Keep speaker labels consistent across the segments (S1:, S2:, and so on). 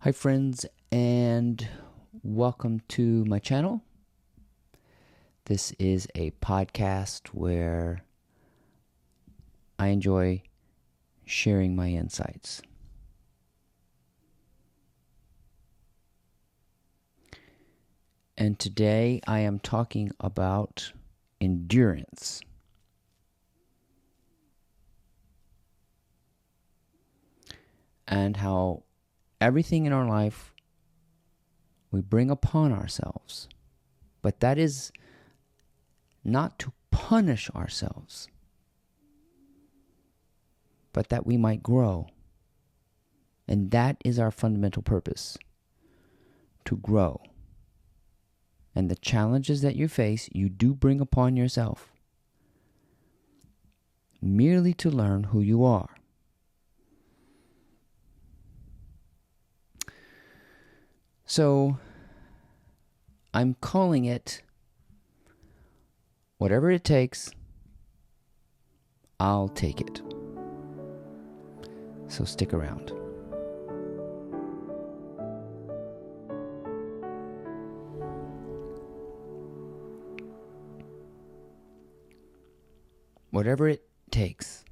S1: Hi friends, and welcome to my channel. This is a podcast where I enjoy sharing my insights. And today I am talking about endurance. And how everything in our life we bring upon ourselves. But that is not to punish ourselves, but that we might grow. And that is our fundamental purpose, to grow. And the challenges that you face, you do bring upon yourself, merely to learn who you are. So, I'm calling it, whatever it takes, I'll take it. So stick around. Whatever it takes,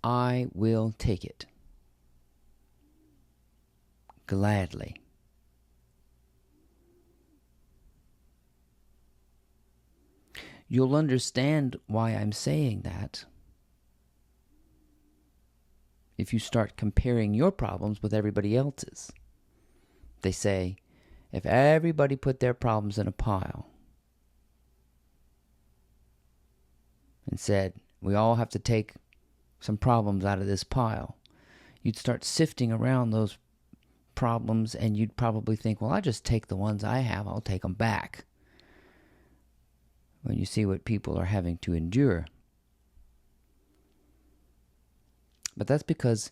S1: I will take it. Gladly. You'll understand why I'm saying that if you start comparing your problems with everybody else's. They say, if everybody put their problems in a pile and said, we all have to take some problems out of this pile, you'd start sifting around those problems and you'd probably think, well, I'll just take the ones I have, I'll take them back. When you see what people are having to endure. But that's because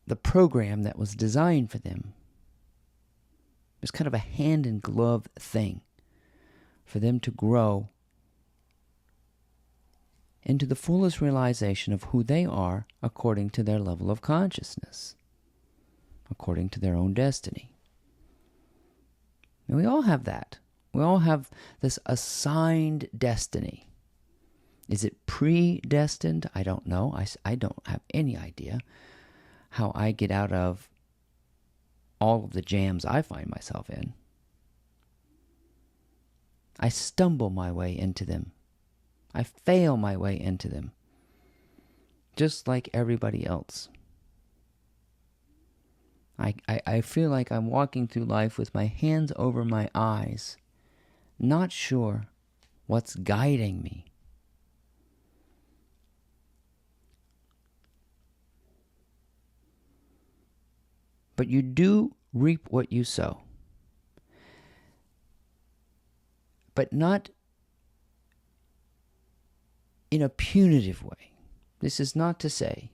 S1: the program that was designed for them was kind of a hand-in-glove thing for them to grow into the fullest realization of who they are according to their level of consciousness, according to their own destiny. And we all have that. We all have this assigned destiny. Is it predestined? I don't know. I don't have any idea how I get out of all of the jams I find myself in. I stumble my way into them. I fail my way into them. Just like everybody else. I feel like I'm walking through life with my hands over my eyes, not sure what's guiding me. But you do reap what you sow. But not in a punitive way. This is not to say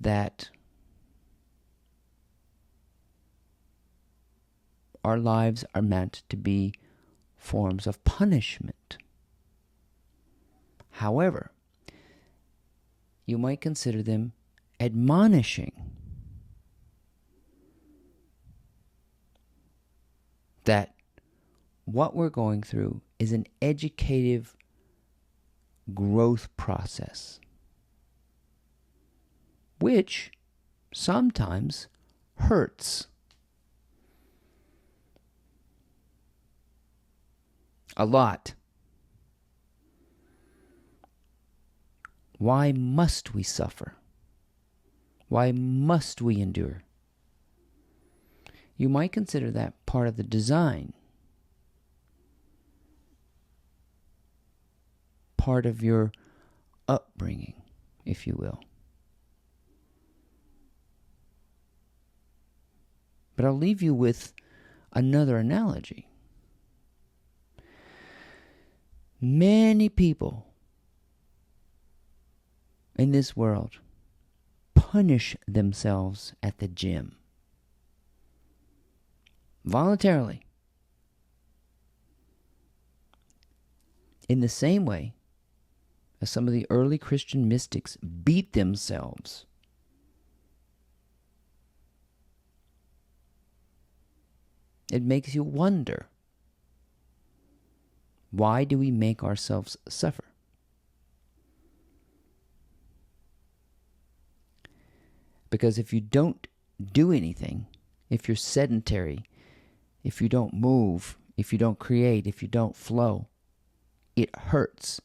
S1: that our lives are meant to be forms of punishment. However, you might consider them admonishing. That what we're going through is an educative growth process, which sometimes hurts. A lot. Why must we suffer? Why must we endure? You might consider that part of the design, part of your upbringing, if you will. But I'll leave you with another analogy. Many people in this world punish themselves at the gym. Voluntarily. In the same way as some of the early Christian mystics beat themselves It makes you wonder, why do we make ourselves suffer? Because if you don't do anything, if you're sedentary, if you don't move, if you don't create, if you don't flow, it hurts.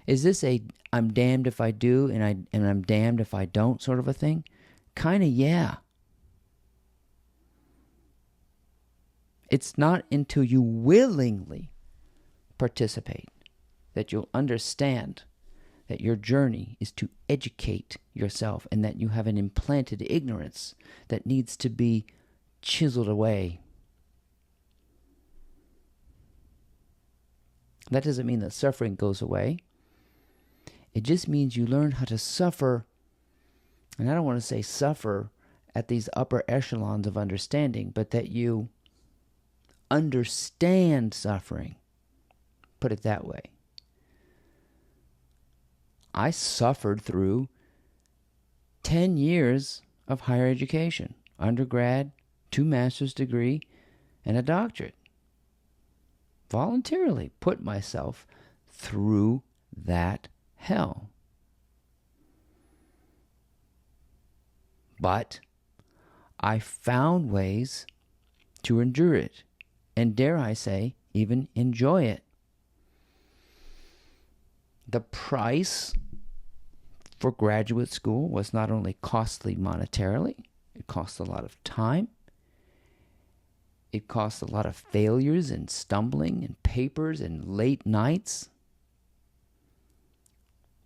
S1: Is this a I'm damned if I do and I'm damned if I don't sort of a thing? Kind of, yeah. It's not until you willingly participate that you'll understand that your journey is to educate yourself and that you have an implanted ignorance that needs to be chiseled away. That doesn't mean that suffering goes away. It just means you learn how to suffer, and I don't want to say suffer at these upper echelons of understanding, but that you understand suffering. Put it that way. I suffered through 10 years of higher education, undergrad, 2 master's degree, and a doctorate. Voluntarily put myself through that hell. But I found ways to endure it, and dare I say, even enjoy it. The price for graduate school was not only costly monetarily, it cost a lot of time. It cost a lot of failures and stumbling and papers and late nights.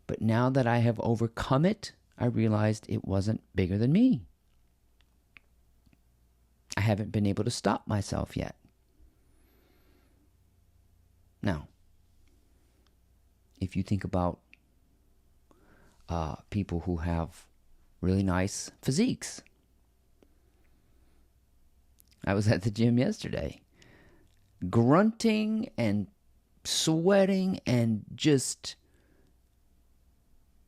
S1: But now that I have overcome it, I realized it wasn't bigger than me. I haven't been able to stop myself yet. Now, if you think about people who have really nice physiques. I was at the gym yesterday, grunting and sweating and just,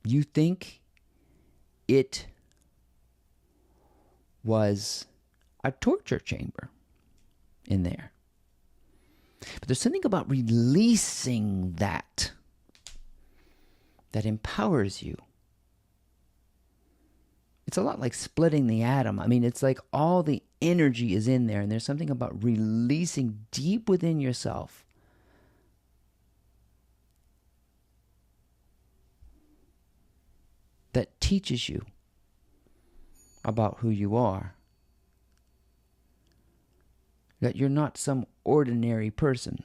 S1: you think it was a torture chamber in there. But there's something about releasing that empowers you. It's a lot like splitting the atom. I mean, it's like all the energy is in there, and there's something about releasing deep within yourself that teaches you about who you are. That you're not some ordinary person,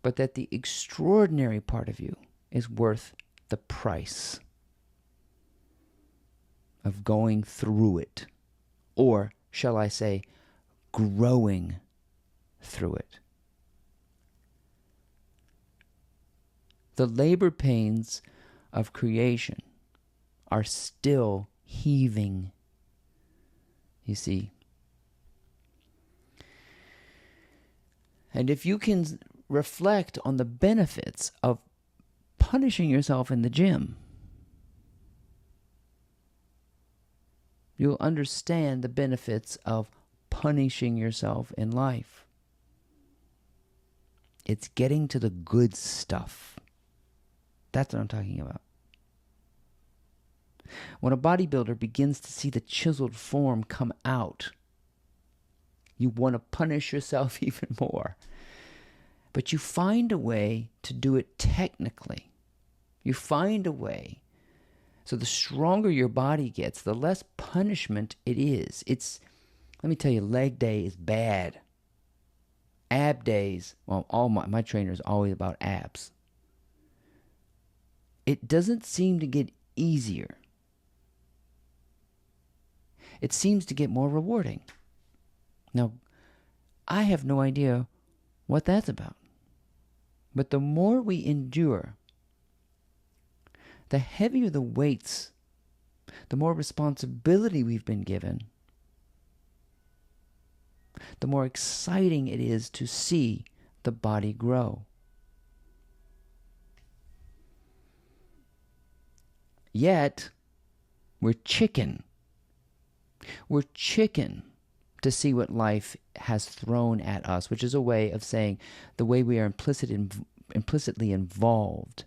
S1: but that the extraordinary part of you is worth the price of going through it, or shall I say, growing through it. The labor pains of creation are still heaving, you see. And if you can reflect on the benefits of punishing yourself in the gym, you'll understand the benefits of punishing yourself in life. It's getting to the good stuff. That's what I'm talking about. When a bodybuilder begins to see the chiseled form come out, you want to punish yourself even more. But you find a way to do it technically. You find a way. So the stronger your body gets, the less punishment it is. Let me tell you, leg day is bad. Ab days, well, all my trainer is always about abs. It doesn't seem to get easier. It seems to get more rewarding. Now, I have no idea what that's about. But the more we endure, the heavier the weights, the more responsibility we've been given, the more exciting it is to see the body grow. Yet, we're chicken. We're chicken to see what life has thrown at us, which is a way of saying the way we are implicitly involved.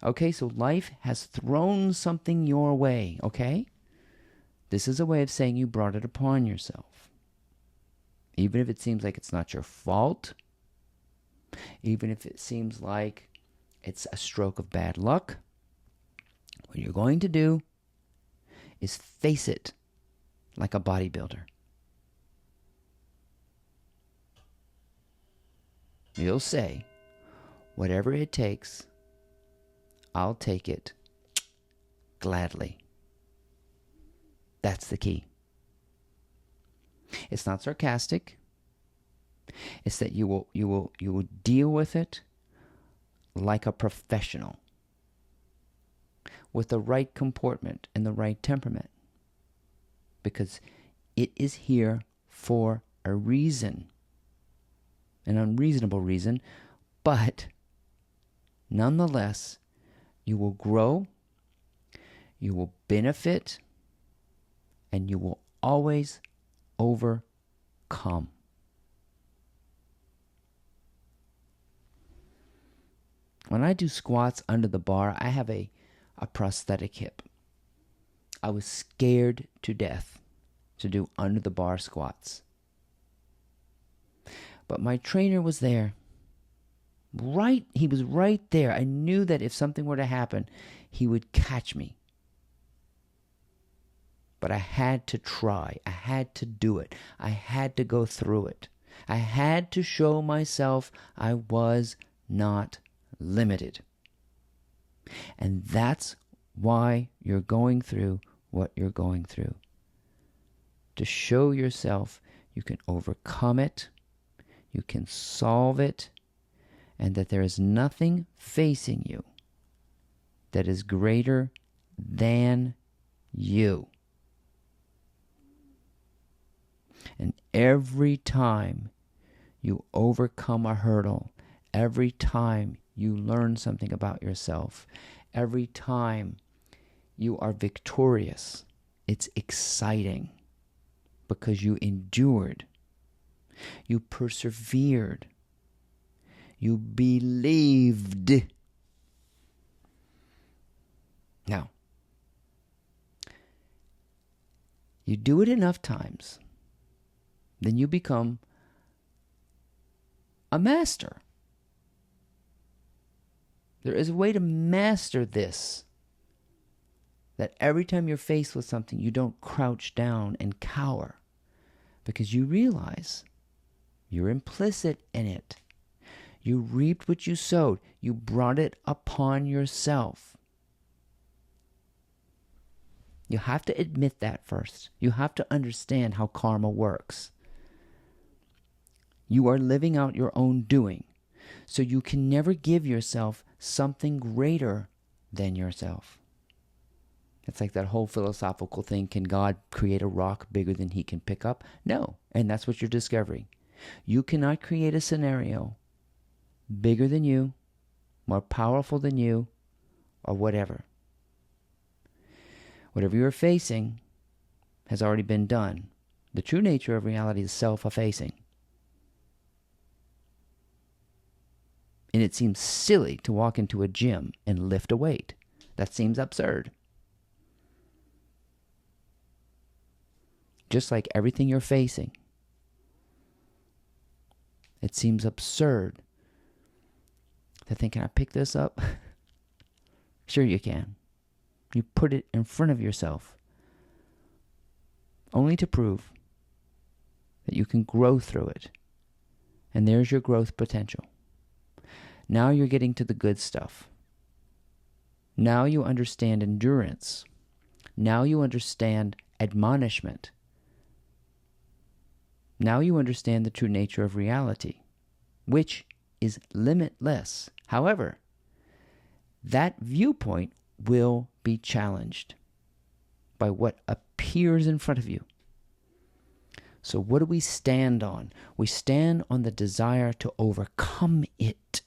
S1: Okay, so life has thrown something your way, okay? This is a way of saying you brought it upon yourself. Even if it seems like it's not your fault, even if it seems like it's a stroke of bad luck, what you're going to do is face it like a bodybuilder. You'll say, whatever it takes, I'll take it gladly. That's the key. It's not sarcastic. It's that you will deal with it like a professional, with the right comportment and the right temperament, because it is here for a reason, an unreasonable reason, but nonetheless, you will grow, you will benefit, and you will always overcome. When I do squats under the bar, I have a prosthetic hip. I was scared to death to do under the bar squats. But my trainer was there. He was right there. I knew that if something were to happen, he would catch me. But I had to try. I had to do it. I had to go through it. I had to show myself I was not limited. And that's why you're going through what you're going through. To show yourself you can overcome it, you can solve it, and that there is nothing facing you that is greater than you. And every time you overcome a hurdle, every time you learn something about yourself, every time you are victorious, it's exciting because you endured, you persevered, you believed. Now, you do it enough times, then you become a master. There is a way to master this, that every time you're faced with something, you don't crouch down and cower, because you realize you're implicit in it. You reaped what you sowed. You brought it upon yourself. You have to admit that first. You have to understand how karma works. You are living out your own doing, so you can never give yourself something greater than yourself. It's like that whole philosophical thing, can God create a rock bigger than he can pick up? No, and that's what you're discovering. You cannot create a scenario bigger than you, more powerful than you, or whatever. Whatever you're facing has already been done. The true nature of reality is self-effacing. And it seems silly to walk into a gym and lift a weight. That seems absurd. Just like everything you're facing, it seems absurd to think, can I pick this up? Sure you can. You put it in front of yourself, only to prove that you can grow through it. And there's your growth potential. Now you're getting to the good stuff. Now you understand endurance. Now you understand admonishment. Now you understand the true nature of reality, which is limitless. However, that viewpoint will be challenged by what appears in front of you. So what do we stand on? We stand on the desire to overcome it.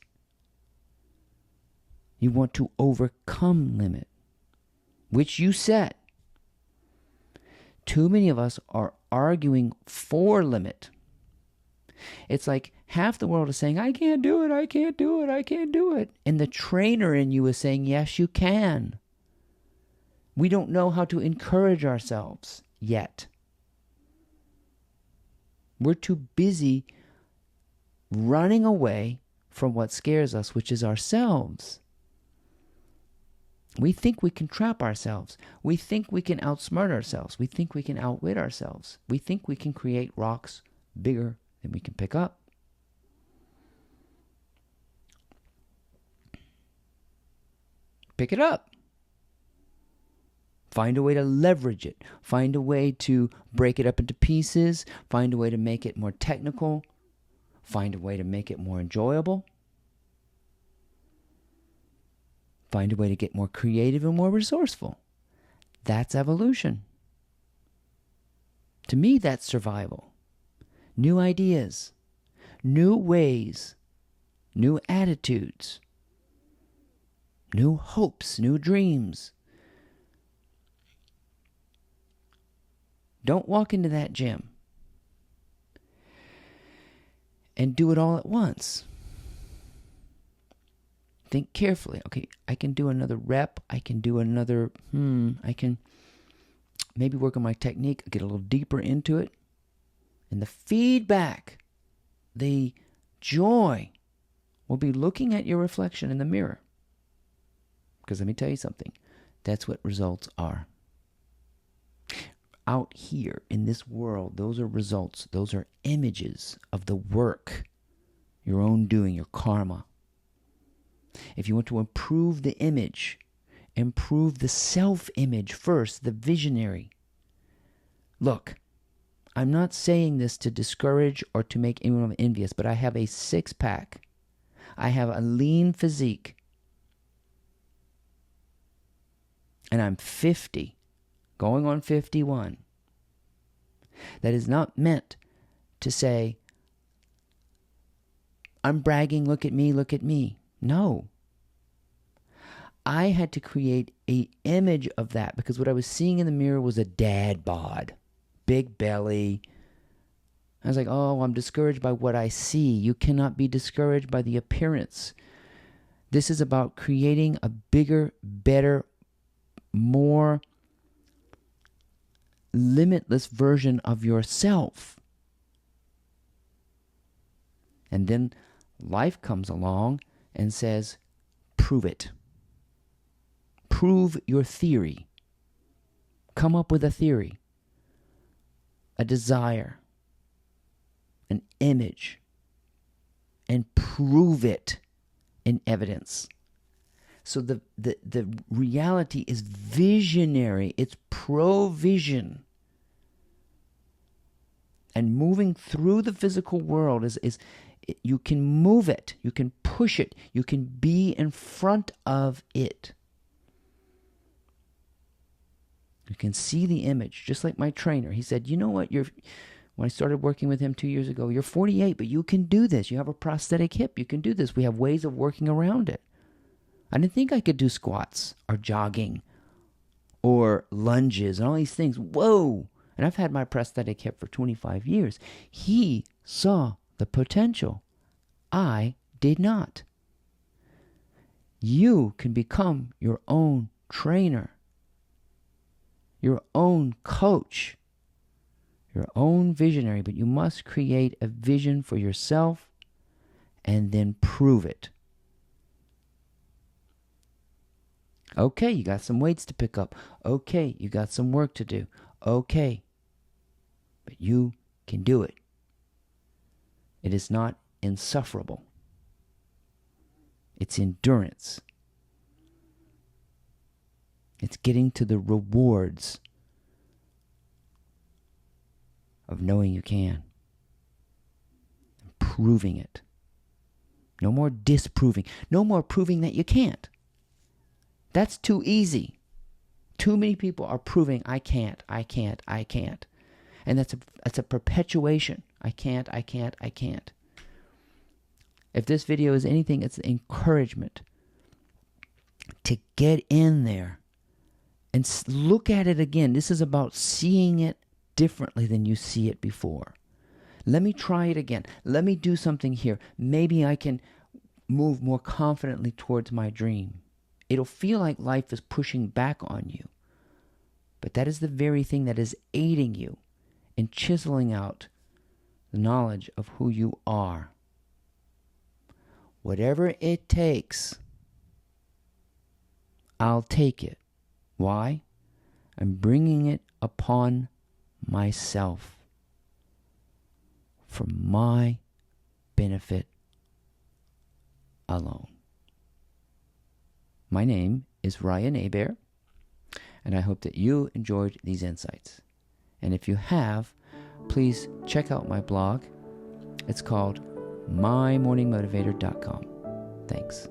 S1: You want to overcome limit, which you set. Too many of us are arguing for limit. It's like half the world is saying, I can't do it, I can't do it, I can't do it. And the trainer in you is saying, yes, you can. We don't know how to encourage ourselves yet. We're too busy running away from what scares us, which is ourselves. We think we can trap ourselves. We think we can outsmart ourselves. We think we can outwit ourselves. We think we can create rocks bigger than we can pick up. Pick it up. Find a way to leverage it. Find a way to break it up into pieces. Find a way to make it more technical. Find a way to make it more enjoyable. Find a way to get more creative and more resourceful. That's evolution. To me, that's survival. New ideas, new ways, new attitudes, new hopes, new dreams. Don't walk into that gym and do it all at once. Think carefully. Okay, I can do another rep. I can do another, I can maybe work on my technique, get a little deeper into it. And the feedback, the joy will be looking at your reflection in the mirror. Because let me tell you something. That's what results are. Out here in this world, those are results. Those are images of the work, your own doing, your karma. If you want to improve the image, improve the self-image first, the visionary. Look, I'm not saying this to discourage or to make anyone envious, but I have a six-pack. I have a lean physique. And I'm 50. Going on 51. That is not meant to say, I'm bragging, look at me, look at me. No. I had to create an image of that because what I was seeing in the mirror was a dad bod. Big belly. I was like, oh, I'm discouraged by what I see. You cannot be discouraged by the appearance. This is about creating a bigger, better, more limitless version of yourself. And then life comes along and says, prove it. Prove your theory. Come up with a theory, a desire, an image, and prove it in evidence. So the reality is visionary. It's provision. And moving through the physical world is you can move it. You can push it. You can be in front of it. You can see the image, just like my trainer. He said, you know what, when I started working with him 2 years ago, you're 48, but you can do this. You have a prosthetic hip. You can do this. We have ways of working around it. I didn't think I could do squats or jogging or lunges and all these things. Whoa! And I've had my prosthetic hip for 25 years. He saw the potential. I did not. You can become your own trainer, your own coach, your own visionary, but you must create a vision for yourself and then prove it. Okay, you got some weights to pick up. Okay, you got some work to do. Okay, but you can do it. It is not insufferable. It's endurance. It's getting to the rewards of knowing you can. And proving it. No more disproving. No more proving that you can't. That's too easy. Too many people are proving I can't. And that's a perpetuation. I can't. If this video is anything, it's encouragement to get in there and look at it again. This is about seeing it differently than you see it before. Let me try it again. Let me do something here. Maybe I can move more confidently towards my dream. It'll feel like life is pushing back on you. But that is the very thing that is aiding you in chiseling out the knowledge of who you are. Whatever it takes, I'll take it. Why? I'm bringing it upon myself for my benefit alone. My name is Ryan Hebert, and I hope that you enjoyed these insights. And if you have, please check out my blog. It's called mymorningmotivator.com. Thanks.